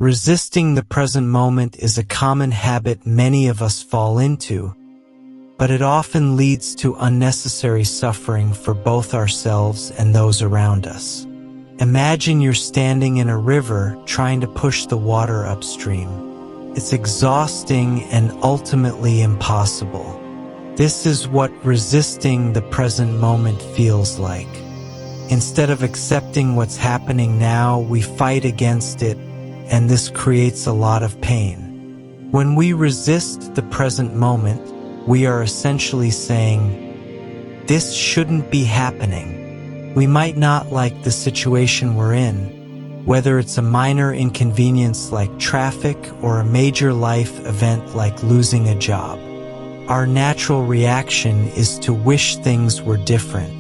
Resisting the present moment is a common habit many of us fall into, but it often leads to unnecessary suffering for both ourselves and those around us. Imagine you're standing in a river trying to push the water upstream. It's exhausting and ultimately impossible. This is what resisting the present moment feels like. Instead of accepting what's happening now, we fight against it, and this creates a lot of pain. When we resist the present moment, we are essentially saying, "This shouldn't be happening." We might not like the situation we're in, whether it's a minor inconvenience like traffic or a major life event like losing a job. Our natural reaction is to wish things were different.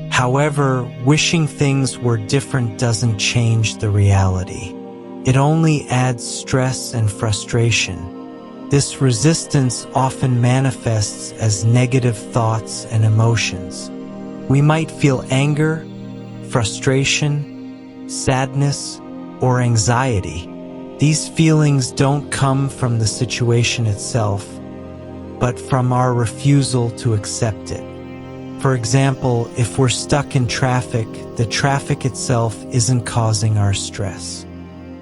However, wishing things were different doesn't change the reality. It only adds stress and frustration. This resistance often manifests as negative thoughts and emotions. We might feel anger, frustration, sadness, or anxiety. These feelings don't come from the situation itself, but from our refusal to accept it. For example, if we're stuck in traffic, the traffic itself isn't causing our stress.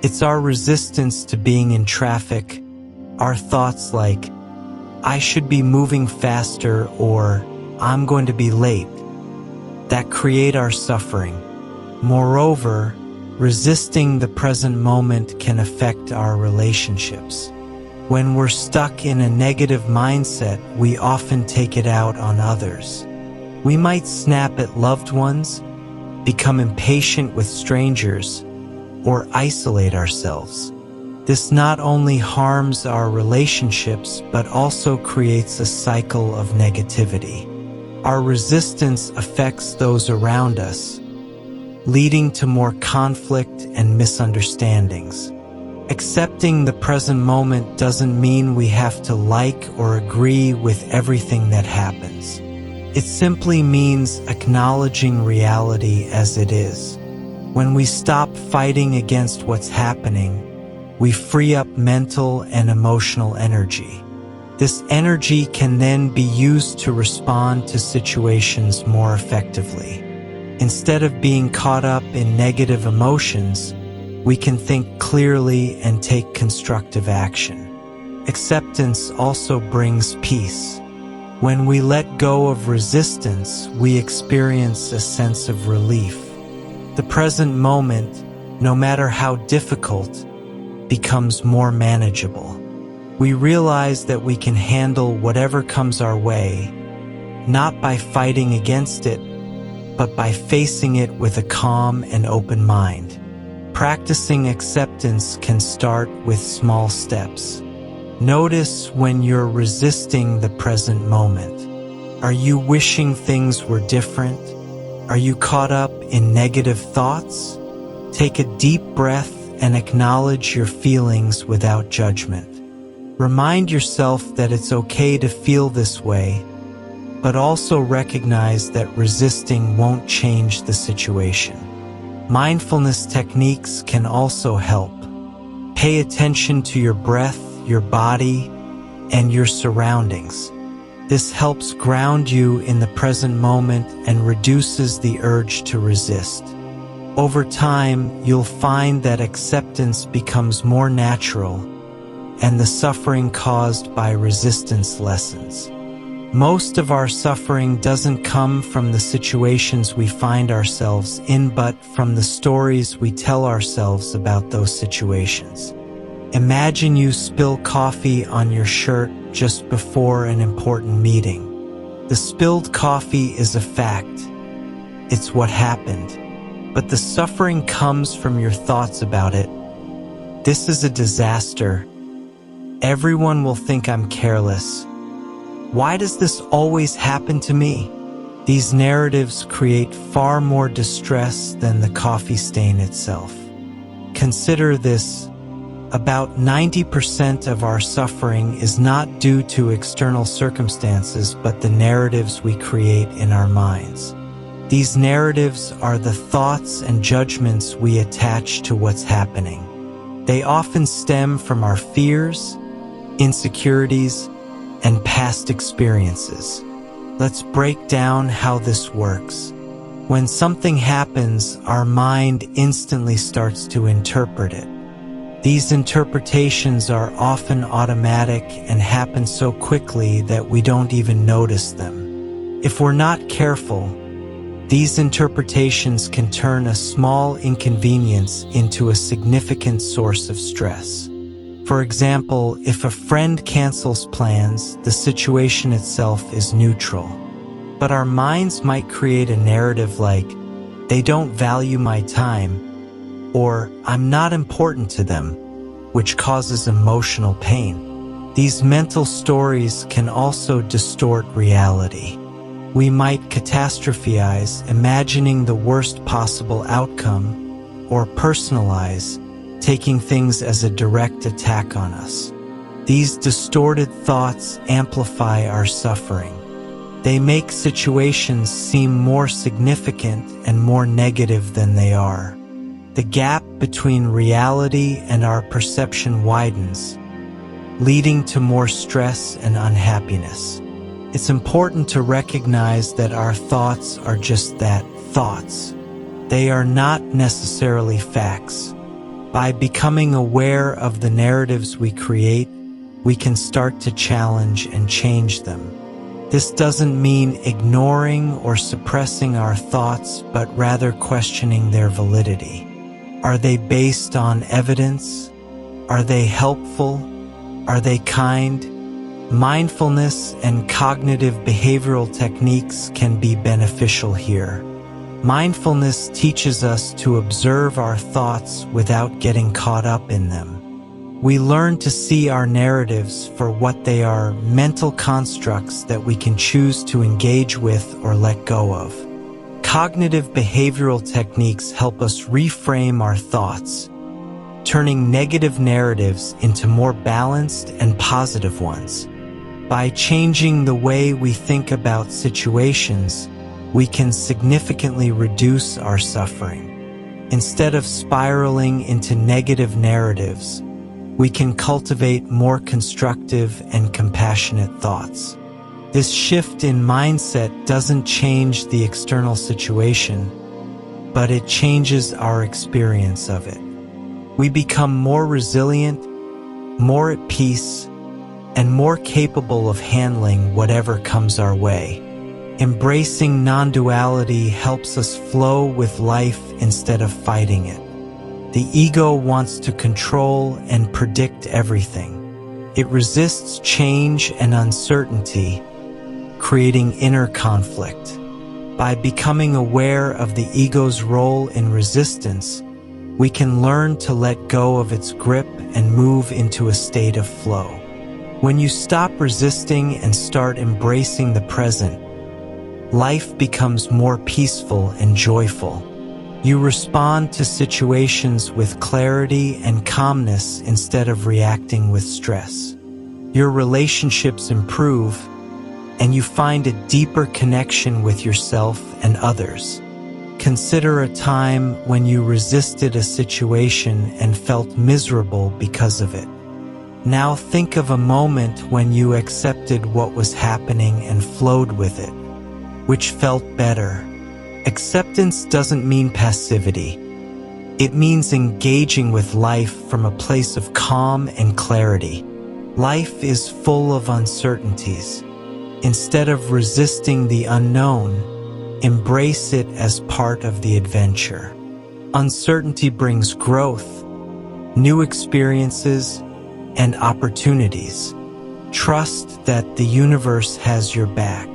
It's our resistance to being in traffic, our thoughts like, "I should be moving faster," or "I'm going to be late," that create our suffering. Moreover, resisting the present moment can affect our relationships. When we're stuck in a negative mindset, we often take it out on others. We might snap at loved ones, become impatient with strangers, or isolate ourselves. This not only harms our relationships, but also creates a cycle of negativity. Our resistance affects those around us, leading to more conflict and misunderstandings. Accepting the present moment doesn't mean we have to like or agree with everything that happens. It simply means acknowledging reality as it is. When we stop fighting against what's happening, we free up mental and emotional energy. This energy can then be used to respond to situations more effectively. Instead of being caught up in negative emotions, we can think clearly and take constructive action. Acceptance also brings peace. When we let go of resistance, we experience a sense of relief. The present moment, no matter how difficult, becomes more manageable. We realize that we can handle whatever comes our way, not by fighting against it, but by facing it with a calm and open mind. Practicing acceptance can start with small steps. Notice when you're resisting the present moment. Are you wishing things were different? Are you caught up in negative thoughts? Take a deep breath and acknowledge your feelings without judgment. Remind yourself that it's okay to feel this way, but also recognize that resisting won't change the situation. Mindfulness techniques can also help. Pay attention to your breath, your body, and your surroundings. This helps ground you in the present moment and reduces the urge to resist. Over time, you'll find that acceptance becomes more natural, and the suffering caused by resistance lessens. Most of our suffering doesn't come from the situations we find ourselves in, but from the stories we tell ourselves about those situations. Imagine you spill coffee on your shirt just before an important meeting. The spilled coffee is a fact. It's what happened. But the suffering comes from your thoughts about it. This is a disaster. Everyone will think I'm careless. Why does this always happen to me? These narratives create far more distress than the coffee stain itself. Consider this. About 90% of our suffering is not due to external circumstances, but the narratives we create in our minds. These narratives are the thoughts and judgments we attach to what's happening. They often stem from our fears, insecurities, and past experiences. Let's break down how this works. When something happens, our mind instantly starts to interpret it. These interpretations are often automatic and happen so quickly that we don't even notice them. If we're not careful, these interpretations can turn a small inconvenience into a significant source of stress. For example, if a friend cancels plans, the situation itself is neutral. But our minds might create a narrative like, "They don't value my time," or "I'm not important to them," which causes emotional pain. These mental stories can also distort reality. We might catastrophize, imagining the worst possible outcome, or personalize, taking things as a direct attack on us. These distorted thoughts amplify our suffering. They make situations seem more significant and more negative than they are. The gap between reality and our perception widens, leading to more stress and unhappiness. It's important to recognize that our thoughts are just that, thoughts. They are not necessarily facts. By becoming aware of the narratives we create, we can start to challenge and change them. This doesn't mean ignoring or suppressing our thoughts, but rather questioning their validity. Are they based on evidence? Are they helpful? Are they kind? Mindfulness and cognitive behavioral techniques can be beneficial here. Mindfulness teaches us to observe our thoughts without getting caught up in them. We learn to see our narratives for what they are, mental constructs that we can choose to engage with or let go of. Cognitive behavioral techniques help us reframe our thoughts, turning negative narratives into more balanced and positive ones. By changing the way we think about situations, we can significantly reduce our suffering. Instead of spiraling into negative narratives, we can cultivate more constructive and compassionate thoughts. This shift in mindset doesn't change the external situation, but it changes our experience of it. We become more resilient, more at peace, and more capable of handling whatever comes our way. Embracing non-duality helps us flow with life instead of fighting it. The ego wants to control and predict everything. It resists change and uncertainty, creating inner conflict. By becoming aware of the ego's role in resistance, we can learn to let go of its grip and move into a state of flow. When you stop resisting and start embracing the present, life becomes more peaceful and joyful. You respond to situations with clarity and calmness instead of reacting with stress. Your relationships improve, and you find a deeper connection with yourself and others. Consider a time when you resisted a situation and felt miserable because of it. Now think of a moment when you accepted what was happening and flowed with it, which felt better. Acceptance doesn't mean passivity. It means engaging with life from a place of calm and clarity. Life is full of uncertainties. Instead of resisting the unknown, embrace it as part of the adventure. Uncertainty brings growth, new experiences, and opportunities. Trust that the universe has your back.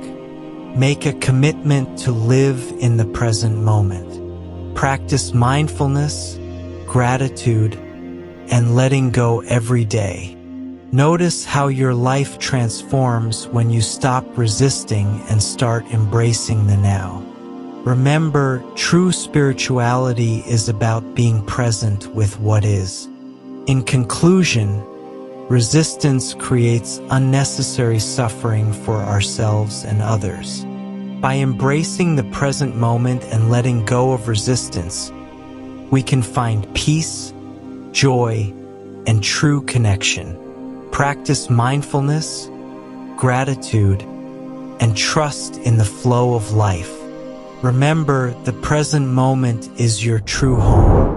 Make a commitment to live in the present moment. Practice mindfulness, gratitude, and letting go every day. Notice how your life transforms when you stop resisting and start embracing the now. Remember, true spirituality is about being present with what is. In conclusion, resistance creates unnecessary suffering for ourselves and others. By embracing the present moment and letting go of resistance, we can find peace, joy, and true connection. Practice mindfulness, gratitude, and trust in the flow of life. Remember, the present moment is your true home.